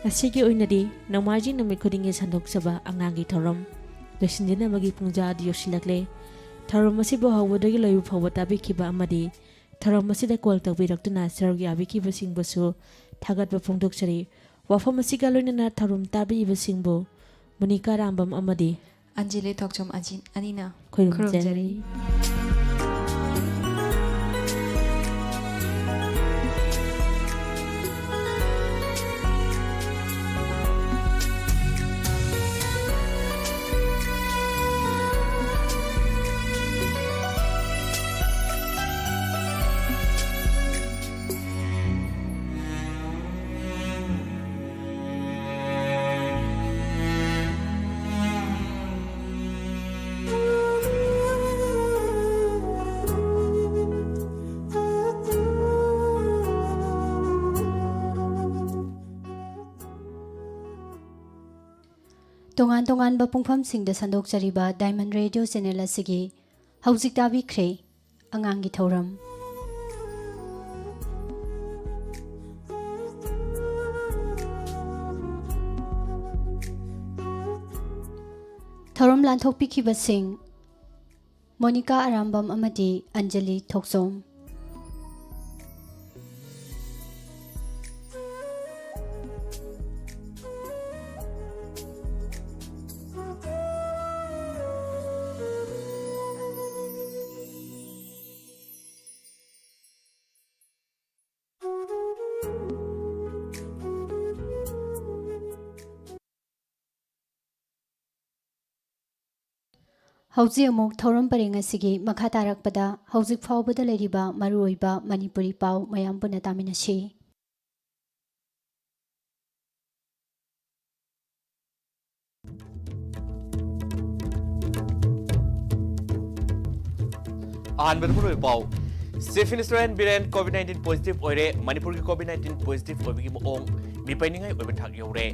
ꯉꯁꯤꯒꯤ ꯑꯣꯏꯅꯗꯤ ꯅꯣꯡꯃꯥꯏꯖꯤꯡ ꯅꯨꯃꯤꯠ ꯈꯨꯗꯤꯡꯒꯤ ꯁꯟꯗꯣꯛꯆꯕ ꯑꯉꯥꯡꯒꯤ ꯊꯧꯔꯝ ꯂꯣꯏꯁꯤꯟꯖꯅꯕꯒꯤ ꯄꯨꯡꯖꯥ ꯑꯗꯨ ꯌꯧꯁꯤꯜꯂꯛꯂꯦ ꯊꯧꯔꯝ ꯑꯁꯤꯕꯨ ꯍꯧꯕꯗꯒꯤ ꯂꯣꯏꯕ ꯐꯥꯎꯕ ꯇꯥꯕꯤꯈꯤꯕ ꯑꯃꯗꯤ ꯊꯧꯔꯝ ꯑꯁꯤꯗ ꯀꯣꯜ ꯇꯧꯕꯤꯔꯛꯇꯨꯅ ꯁꯔꯨꯛ ꯌꯥꯕꯤꯈꯤꯕꯁꯤꯡꯕꯨꯁꯨ ꯊꯥꯒꯠꯄ ꯐꯣꯡꯗꯣꯛꯆꯔꯤ ꯋꯥꯐꯝ ꯑꯁꯤꯒ ꯂꯣꯏꯅꯅ ꯊꯧꯔꯝ ꯇꯥꯕꯤꯕꯁꯤꯡꯕꯨ ꯃꯣꯅꯤꯀꯥ ꯔꯥꯝꯕꯝ ꯑꯃꯗꯤ Anjali Thokchom Ajin Anina ꯈꯨꯔꯨꯝꯖꯔꯤ ꯇꯣꯉꯥꯟ ꯇꯣꯉꯥꯟꯕ ꯄꯨꯡꯐꯝꯁꯤꯡꯗ ꯁꯟꯗꯣꯛꯆꯔꯤꯕ ꯗꯥꯏꯃꯟ ꯔꯦꯗꯤꯑꯣ ꯆꯦꯅꯦꯜ ꯑꯁꯤꯒꯤ ꯍꯧꯖꯤꯛ ꯇꯥꯕꯤꯈ꯭ꯔꯦ ꯑꯉꯥꯡꯒꯤ ꯊꯧꯔꯝ ꯊꯧꯔꯝ ꯂꯥꯟꯊꯣꯛꯄꯤꯈꯤꯕꯁꯤꯡ ꯃꯣꯅꯤꯀꯥ ꯑꯔꯥꯝꯕꯝ ꯑꯃꯗꯤ ꯑꯟꯖꯂꯤ ꯊꯣꯛꯆꯣꯝ ꯍꯧꯖꯤꯛ ꯑꯃꯨꯛ ꯊꯧꯔꯝ ꯄꯔꯦꯡ ꯑꯁꯤꯒꯤ ꯃꯈꯥ ꯇꯥꯔꯛꯄꯗ ꯍꯧꯖꯤꯛ ꯐꯥꯎꯕꯗ ꯂꯩꯔꯤꯕ ꯃꯔꯨꯑꯣꯏꯕ ꯃꯅꯤꯄꯨꯔꯤ ꯄꯥꯎ ꯃꯌꯥꯝ ꯄꯨꯟꯅ ꯇꯥꯃꯤꯟꯅꯁꯤ꯫ अहानबद मुरुई पाव चीफ मिनिस्टर एन बिरेन कोविड-19 पॉजिटिव ओइरे मणिपुर की कोविड-19 पॉजिटिव ओइबगी मोंग मिपाइनिंगाई ओइबा थाक यौरे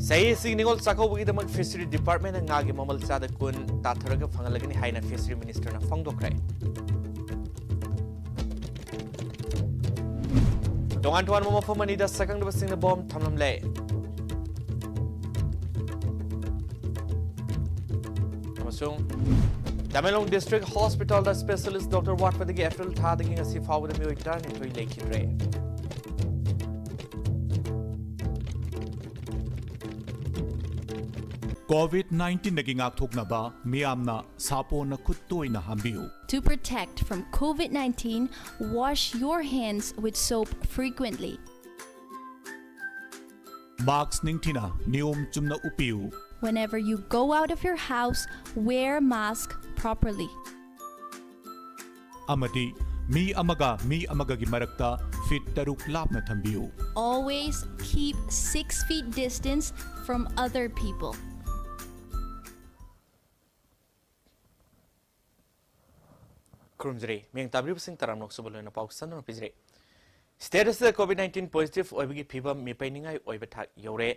सही सिग्निगोल चाखौबगी दमक फिशरी डिपार्टमेंट ngaगी ममल चादा कुन ताथरगा फंगलगनि हाइना फिशरी मिनिस्टर ना फंगदोखरे तोंगान तोंगान ममफमनि दा सकंगदब सिंगना bomb थमलमले Tamelong District Hospital da specialist Dr. Watpadagi April Thadagi ngasi fawda mi oitar ni thoi lekhibre COVID-19 nagi ngak thoknaba miyamna sapona khuttoina hambiu. To protect from COVID-19, wash your hands with soap frequently. Mask ningthina niyom chumna upiu. Whenever you go out of your house, wear mask properly. Amadi mi amaga gi marakta feet taruk lapna thambiu. Always keep 6 feet distance from other people. Kurumjre meng tabrib sing taram nok subulona pauksan no pijre Status COVID-19 positive oibagi phibam mipainingai oiba thak yore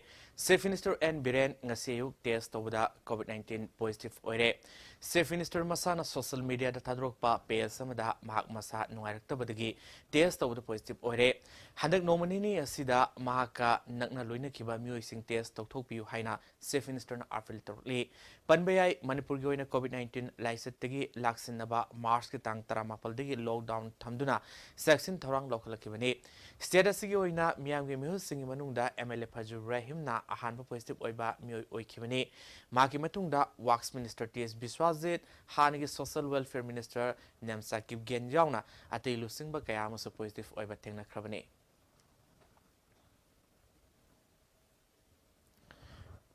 Chief Minister N Biren ngasiyuk test tawda COVID-19 positive oire Chief Minister masana social media da thadrokpa page samada mahak masa nungairaktabadagi test tawda positive oire handak nominee asida mahaka nakna loina kiba mioising test tawthokpiu haina Chief Minister na appeal torli panbayai Manipur gi oina COVID-19 laisattagi laksinaba March ki tang 18 dagi lockdown thamduna section thorang lokhalakibani Status gi oina miyamge mihusing manungda MLA Fajur Rahim na ahanba positive oiba mioi oikibani maki matungda Works Minister TS Biswajit hanigi Social Welfare Minister Namsa Kipgen yauna atei lusingba kaya amasu positive oiba thengna khrabani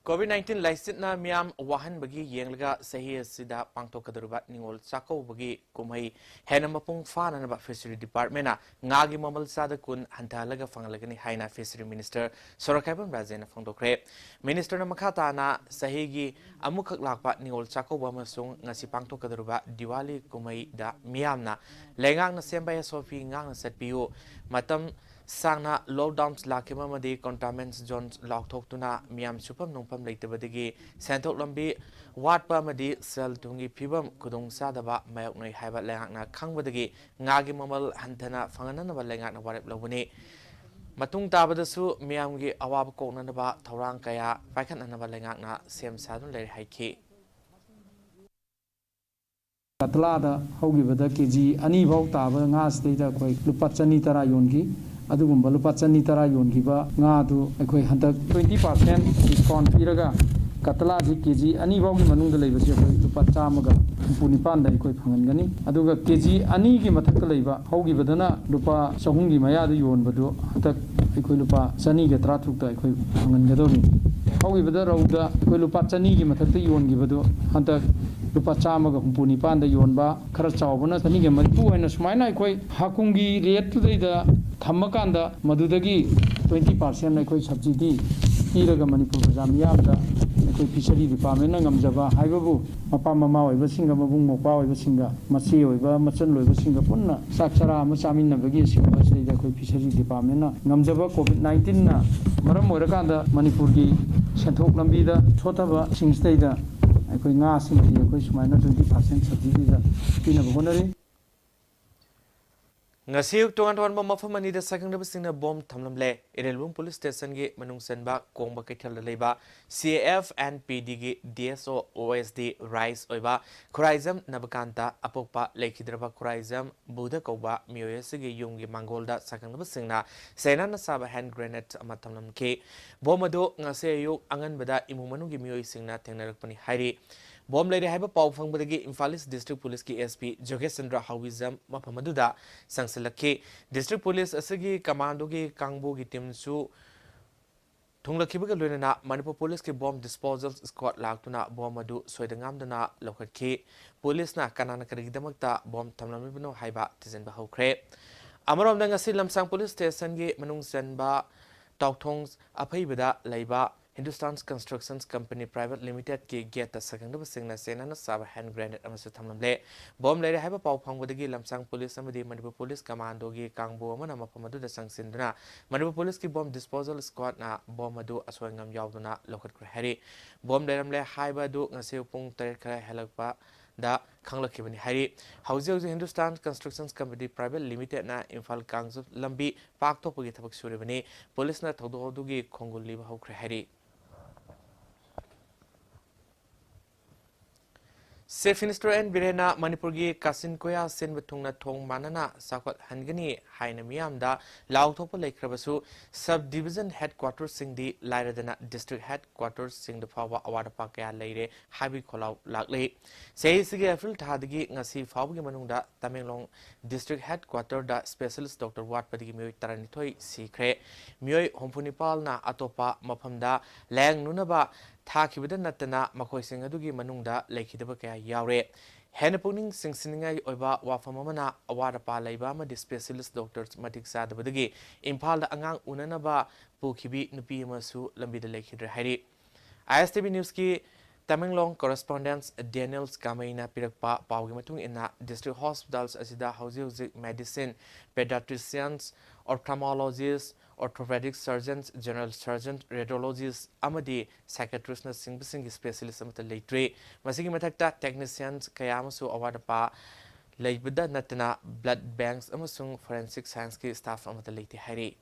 COVID-19 laisit na miyam wahan bagi yenglaga sahi sida pangtokadruba ningol chako bagi kumai hena mapung fana na ba fishery department na ngagi mamal sada kun hantalaga fangalagani haina fishery minister Sorakaiban Rajena fangdokre minister na makata na sahi gi amukak lakpa ningol chako ba masung ngasi pangtokadruba Diwali kumai da miyam na lengang na sembaya sofi ngang na setpiu matam Sangna lockdowns lakima madi containment zones lockthok miyam supam nungpam leitabadagi senthok lambi watpa madi sel tungi phibam kudung sadaba mayoknoi haiba lengakna khangbadagi ngagi mamal hanthana fangananaba lengakna warep lobuni matung tabadasu miyamgi awab koknanaba thorang kaya paikhananaba lengakna sem sadun leir haiki Katlada hogibada keji ani bau taba nga sida koi lupa chani tara yongi adugumba lupa chani tara yongiba nga du koi handak 20% discount piraga katla ji keji ani bau gi manung da leibasi koi lupa chamaga punipan dai koi phangangani aduga keji ani gi mathak leiba hogibadana lupa sahungi maya du yonbadu handak koi lupa chani ga tra thuk da koi phangangadoni hogibada rauda koi lupa chani gi mathak yongibadu handak lupa chamaga humpuni panda yonba khara chawbana tani ge manpu haina sumaina koi hakungi rate tudaida thammakanda madudagi 20% koi subsidy iraga manipur jamiyamda koi fishery department na ngamjaba haibabu mapa mama oiba singa mabung mopa oiba singa machi oiba machan loiba singa punna sakchara ama chaminna bagi singa seida koi fishery department na ngamjaba COVID-19 na maram oirakanda manipur gi senthok lambi da chotaba singsteida koi nga singti koi sumaina 20% subsidy da pina bonari Ngasiyuk tuan tuan mafamani da sakang da basing na bom thamlamle Irelbung Police Station gi manung senba kongba kaithal leba CAF and PD gi DSO OSD Rise oiba Khuraizam nabakanta apokpa lekhidraba Khuraizam Buddha koba mioyes gi yung gi mangol da sakang da basing na sena na saba hand grenade ama thamlam ke bomado ngasiyuk angan bada imu manung gi mioy singna thengnarakpani hairi Bom lady haiba pau fangbadagi Imphal District Police ki SP Jogesh Chandra Hawizam mapamaduda sangsalaki District Police asagi commando gi kangbo gi team su थुंगलखिबगा लोइनना मणिपुर पुलिस के बॉम्ब डिस्पोजल स्क्वाड लाक्तुना बॉम्ब अदु सोइदंगामदना लौखटखि पुलिसना कनाना करिगिदमक्ता बॉम्ब थमलमिबनो हाइबा तिजनबा हौख्रे अमरोमदा ngasi lamsang police station gi manung senba tawthong aphaiबदा leiba Hindustan Constructions Company Private Limited ki gate ta sakangdaba singna senana saba hand grenade amasu thamlamle bomb leire haiba paw phangwadagi lamsang police amadi Manipur police commando gi kangbo amana mafam adu da sangsinduna Manipur police ki bomb disposal squad na bomb adu aswangam yauduna lokhat kre hari bomb leiramle haiba du ngasi pung 3 khara helakpa da khanglakibani hari hauji Hindustan Constructions Company Private Limited na Imphal Kangsu lambi pak thopagi thabak suribani police na thodo gi khongul liba hokre hari Chief Minister N. Birena Manipur gi Kasin Koya Sin Batungna Thong Manana Sakwat Hangani Haina Miyamda Lauthopa Laikrabasu Subdivision Headquarters Sing the Lairadana District Headquarters Sing the Fawa Award Pakaya Laire Habi Kolau Lakle Say Sige April Tadigi Ngasi Fawi Manunda Tamelong District Headquarters da Specialist Dr. Wat Padigi Mui Taranitoi Sikre Mui Hompunipal na Atopa Mapamda Lang Nunaba Thakibada Natana Makoising Adugi Manunda Lakidaba Kaya Yaure Hennapuning Singsingai Oba Wafamana Awadapa Laibama the specialist doctors Matik Sadabadagi Impal the Angang Unanaba Pukibi Nupi Masu Lambida Lakidra Hari ISTV News ki Tamanglong correspondents Daniels Kamaina Pirakpa Paugimatung in district hospitals Asida Housing Medicine Pediatricians Ophthalmologists orthopedic surgeons, general surgeons, radiologists, amadi psychiatrists na singbising specialists amata leitre masigi mathakta technicians kayamasu award pa leibada natana blood banks amasung forensic science ki staff amata leite hari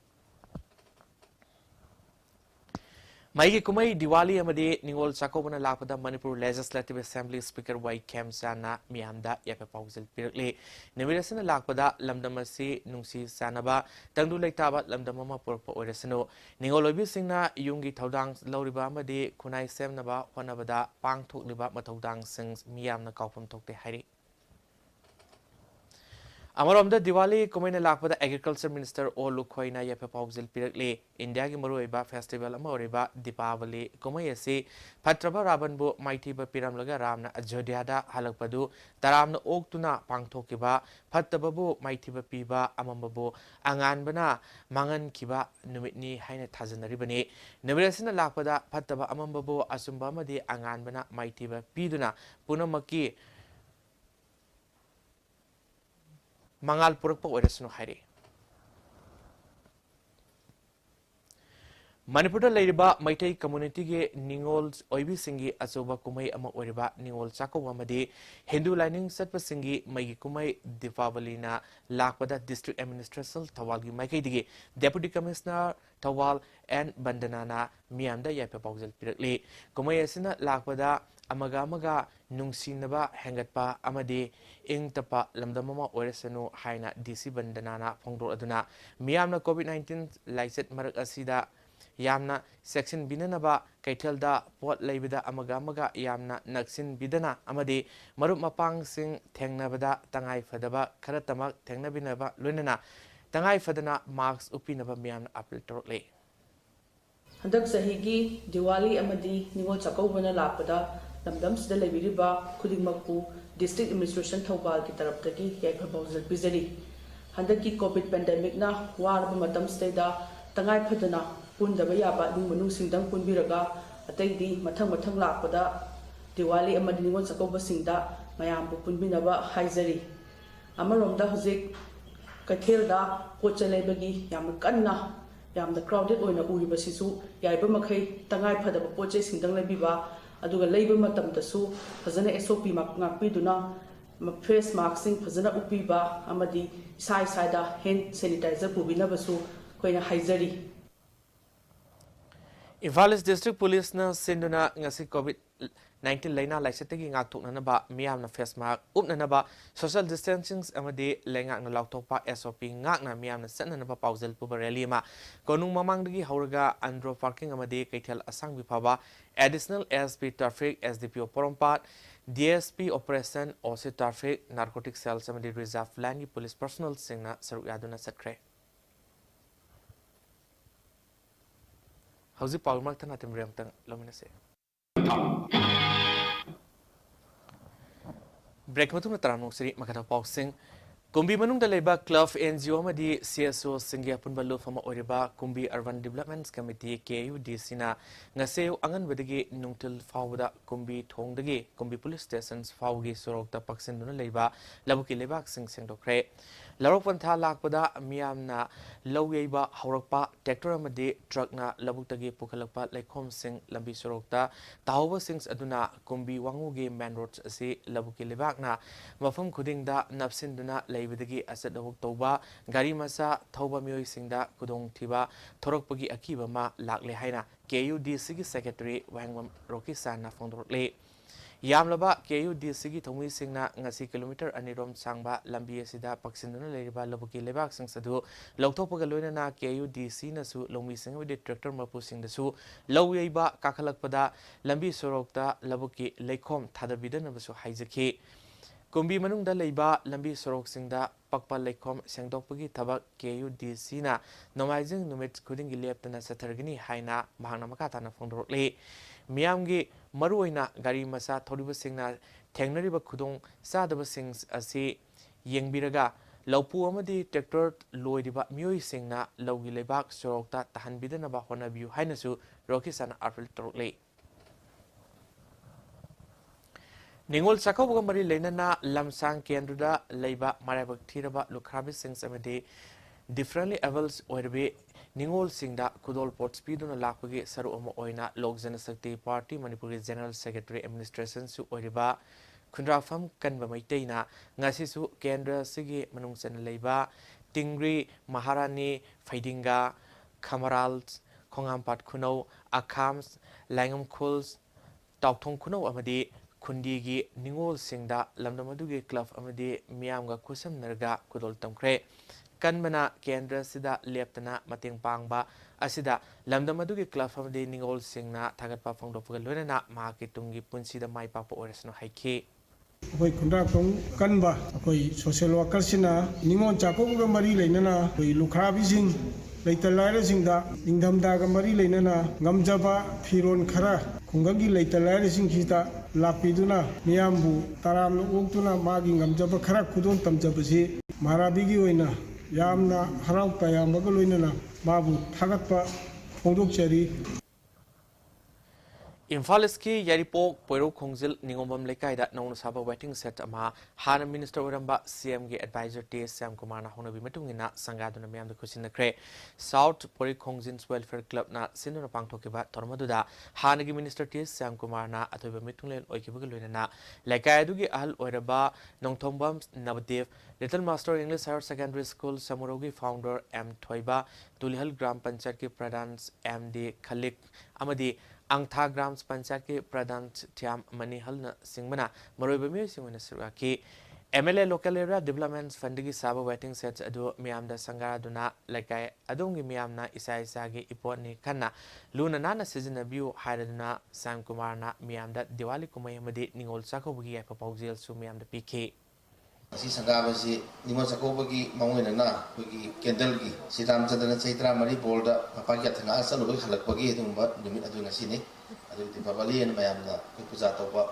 Maigi Kumai Diwali Amadi Ningol Sakobana Lapada Manipur Legislative Assembly Speaker Y. Kemsana Miamda Yapa Pausel Pirli Nimirasana Lapada Lamdamasi Nungsi Sanaba Tangdu Laitaba Lamdamama Purpo Oresano Ningolobi Singna Yungi Taudang Loriba Amadi Kunai Semnaba Wanabada Pang Tok Liba Mataudang Sings Miamna Kaupam Tokte Hari Amaramda Diwali Kumaina Lakpada Agriculture Minister O Lukhoina Yapa Pausel Pirakli India ki Maruiba Festival Amoriba Dipavali Kumayasi Patraba Rabanbu Maitiba Piramlaga Ramna Ajodhyada Halakpadu Taramna Oktuna Pangthokiba Patababu Maitiba Piba Amambabu Anganbana Mangan Kiba Numitni Haina Tazanaribani Nimirasina Lakpada Pataba Amambabu Asumbamadi Anganbana Maitiba Piduna Punamaki Mangal Purpo Oresno Hari Manipur Ladiba Maitei community ge Ningols Oibi Singi Asoba Kumai Ama Oriba Ningol Sako Wamadi Hindu lining Satpa Singi Maigi Kumai Dipavalina Lakpada District Administration Tawalgi Maikaidigi Deputy Commissioner Tawal and Bandanana Miamda Yapa Pausel Pirakli Kumai Asina Lakpada Amaga Nungsinaba Hangatpa Amadi Ing Tapa Lamdamama Oresano Haina DC Bandanana Pongdo Aduna Miamna COVID-19 Lyset Marak Asida Yamna section Binanaba Kaitelda Port Labida Amaga Yamna Naksin Bidana Amadi Marup Mapang Sing Tengnabada Tangai Fadaba Karatamak Tengnabinaba Lunana Tangai Fadana Marks Upinaba Miam Apple Torley Handak Sahigi Diwali Amadi Ningo Chakobana Lapada Lamdams de Labiriba Kudimaku District Administration Tobal Kitaraptaki Yakabos Bizari Handaki COVID pandemic na Warba Matam Steda Tangai Padana Pundaba Yaba Munu Singdam Punbiraga Atedi Matang Lapada Diwali Amadi Ningo Chakoba Singda Mayam Punbinaba Haizari Amaromda Huzik Katilda Pochalebagi Yamakana Yam the crowded oina Uribasisu Yaiba Makai Tangai Padaba Poche Singdang Labiba Aduga labor matam tasu fazana SOP makpiduna face masking fazana upiba amadi side hand sanitizer pubinabasu koina haizari Imphal District Police na sinduna ngasi COVID-19 laina laisategi ngakthoknanaba miyamna face mask upnanaba social distancing amadi lengak na lautokpa SOP ngakna miyamna sananaba pausel puba rally ma konung mamangdagi hauraga andro parking amadi kaithal asang bifaba additional SP traffic SDPO Porompat DSP operation OC traffic narcotic cells amadi reserve land police personnel singna saruk yaduna sakre hauji pawmak thana tim rem tang lomina se break matung taram nok sri makata pausing kumbi manung da leba club NGO madi CSO singya punbalu fama oriba kumbi urban development committee KUDC na ngaseu angan badagi nungtil fawda kumbi thongdagi kumbi police stations fawgi sorok da paksin duna leba labuki lebak sing sengdokre larok pantha lakpada miyamna laweiba haurakpa tractor amadi truck na labuktagi pukhalakpa laikhom sing lambi sorok da tawba sings aduna kumbi wangugi main roads asi labuki lebak na mafam khuding da napsin duna leibadagi asad hok toba gari masa thauba mioi singda kudong thiba thorokpagi akiba ma lakle haina KUDC gi secretary wangwam roki sana fondorle yamlaba KUDC gi thongmi singna ngasi kilometer anirom sangba lambi asida paksinduna leiriba labuki lebak singsadu lokthokpaga loinana KUDC nasu lomi singwidi tractor mapu singdasu laweiba kakhalakpada lambi sorokta labuki leikhom thadabidanabasu haijaki kumbi manung da leiba lambi sorok singda pakpa leikhom sengdokpagi thabak KUDC na nomaijing numit khuding gi leptana sathargini haina mahangna makatana fondorokle miyamgi maruoina gari masa thoriba singna thengnariba khudong sadaba sings asi yengbiraga laupu amadi tractor loidiba mioi singna lawgi lebak sorokta tahanbidanaba honabiu hainasu rokisana arfil torokle Ningol Sakau Mari Lenana Lamsang Kendra Leba Marabak Tiraba Lukrabi Sings Amade differently Evels Oirbe Ningol Singda Kudol Port Speed on a Lapagi Saru Omo Oina Logzana Sakti Party Manipuri General Secretary Administration Su Oiriba Kundrafam Kanba Maitaina Ngasisu Kendra Sigi Manungsan Leba Tingri Maharani Faidinga Kamarals Kongampat Kuno Akams Langam Kuls Tautong Kuno Amade Kundigi Ningol Singda Lamdamadugi Club Amadi Miamga Kusam Narga Kudol Tamkre Kanmana Kendra Sida Leptana Mating Pangba Asida Lamdamadugi Club Amadi Ningol Singna Tagatpa Fongdopulana Makitungi Punsida Mai Papa Oresno Haiki Koi kundra tong kanba koi social worker sina ningon chako ga mari leinana koi lukhrabi sing leita laira singda ningdam da ga mari leinana ngamjaba phiron khara khungagi leita laira sing khita lapiduna miyambu taram oktuna magi ngamjaba khara khudon tamjabasi marabi gi oina yamna harau tayambaga loinana babu thagatpa phongdokchari Infaleski Yaripok Poiro Kongzil Ningomam Lekaida known Saba waiting set ama Hana Minister Uramba CMG advisor T Sam Kumar Honabi Matungina Sangaduna Miam the Kusina Kre South Pori Kongzins Welfare Club na Sinuna Pangtokiba Tormaduda Hanagi Minister T Sam Kumar na Atoba Mitunglen Oikibugaluna Lekaidugi Al Oiraba Nongtombam Navadev Little Master English Higher Secondary School Samurogi founder M Toiba Tulihal Gram Panchayat ki Pradhans MD Khalik Amadi Angtha Grams Panchayat ke Pradhan Tiam Manihalna Singhmana Marobami Singwana Suraki MLA Local Area Development Fundigi Saba Waiting Sets Adu Miamda Sangara Duna Lakai Adungi Miamna Isa Isagi Iponi Kana Luna Nana Season Abu Haraduna Sam Kumarna Miamda Diwali Kumayamadi Ningol Sakobugi Apopozil Sumiam the PK. Si Sangabasi, Nimon Sakobagi, Mawina, Wiki, Kendalgi, Sitam Chandana Chaitra, Mari Bolda, Papagat, and Asa, Luke Halapagi, Numit Adunasini, Adu Pavali and Mayamna, Puzato,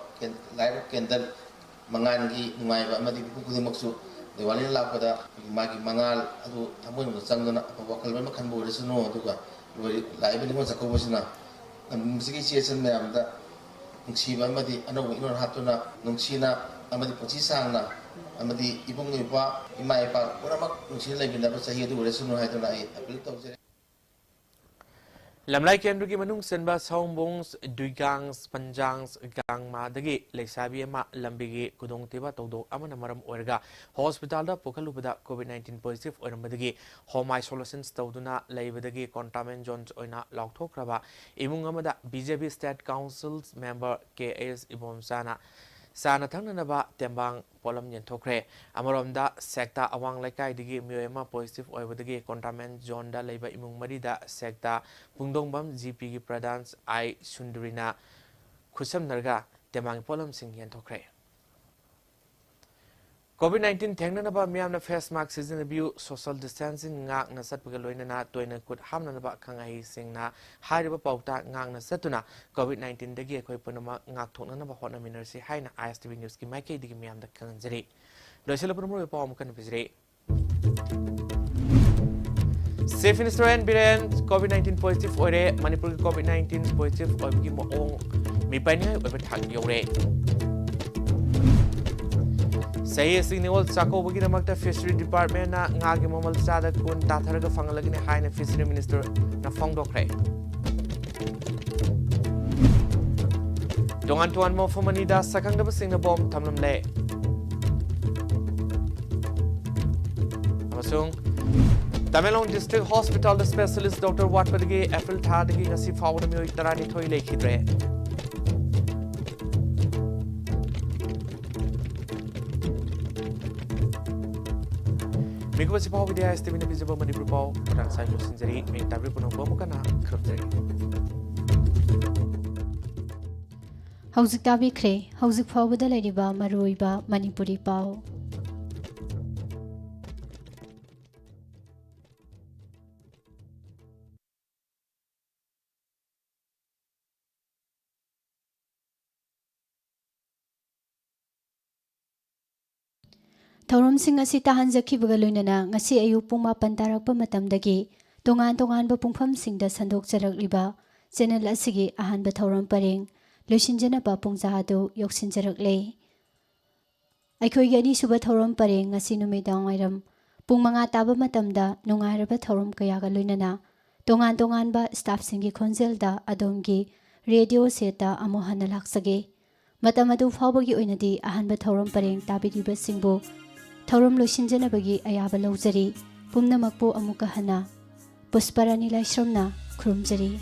Live Kendal, Mangangi, Maiva, Madi Pukumaksu, the Wali Lapada, Magi Mangal, Adu Tamun, Sangana, Pakalama Kambu, Resuno, Duga, Live Nimon Sakobasina, and Musiki and Mayamda, Nxiva Madi, Ano, Hatuna, Nungsina, Amadi Puchisana. Amadi ibung ipa imai pa puramak nungsin lai binda sa hiya du resunu hai tona ai apil tawjere Lamlai Kendra ki manung senba Saungbongs Duigangs Panjangs Gangma dagi Leisabi ma lambigi kudong tiba todo amana maram orga hospital da pokalubada COVID-19 positive oirambadagi home isolation tawduna leibadagi containment zones oina laukthraba imung amada BJP State Council's member KS Ibomsana Sana Tanganaba Tembang Polam Yentokre, Amoromda, Secta Awang Lakai Digi Muema positive over the gay containment Jonda Labor Imung Marida, Secta Pungdongbam GP Pradans I Sundurina Kusam Narga, Temang Polam Sing Yentokre. COVID-19 thengna miyamna face mask season view social distancing ngak na satpaga loinana toina kut hamna ba khangai singna hairiba pauta ngak na satuna COVID-19 dagi ekoi punama ngak thokna ba hotna minersi haina ISTV news ki maike digi miyamda khanjari loisela purmo pa amkan bijre Safe Minister and Biren COVID-19 positive ore Manipur COVID-19 positive oibgi moong mi painai oiba thak yore Say signal Sako Buginamakta Fishery Department na ngagi momal sada kun tatharaga fangalagini haina Fishery Minister na fongdokre. Dongan tuan mo fumanida sakang da basing na bom tamlam le. Amasung Tamelong District Hospital the specialist Dr. Watpadagi April Thadagi ngasi fawna mi tarani thoi lekhidre. Miko si Pau Vidya STV na visible Manipur Pau parang sa iyo sinjari may tabi puno po mo kana krabjari. Hauzik tabi kre hauzik Pau bada leriba maruiba Manipuri Pau. Thouram sing asi tahan zakhibaga loinana ngasi ayuk pung 8 tarakpa matamdagi tongan-tonganba pungpham singda sandok jarakliba channel asigi ahanba thouram pareng loisinjanaba pungjahadu yoksinjaraklei aikhoigi ani suba thouram pareng ngasi numidang airam pung 5 taba matamda nungairaba thouram kayaga loinana tongan-tonganba staff singi khonjelda adomgi radio seta amohana laksage matam adu fawbagi oinadi ahanba thouram pareng tabiriba singbu Thouram loisinjanabagi ayaba lawjari pumnamakpo amuka hana Pusparani laisramna khurumjari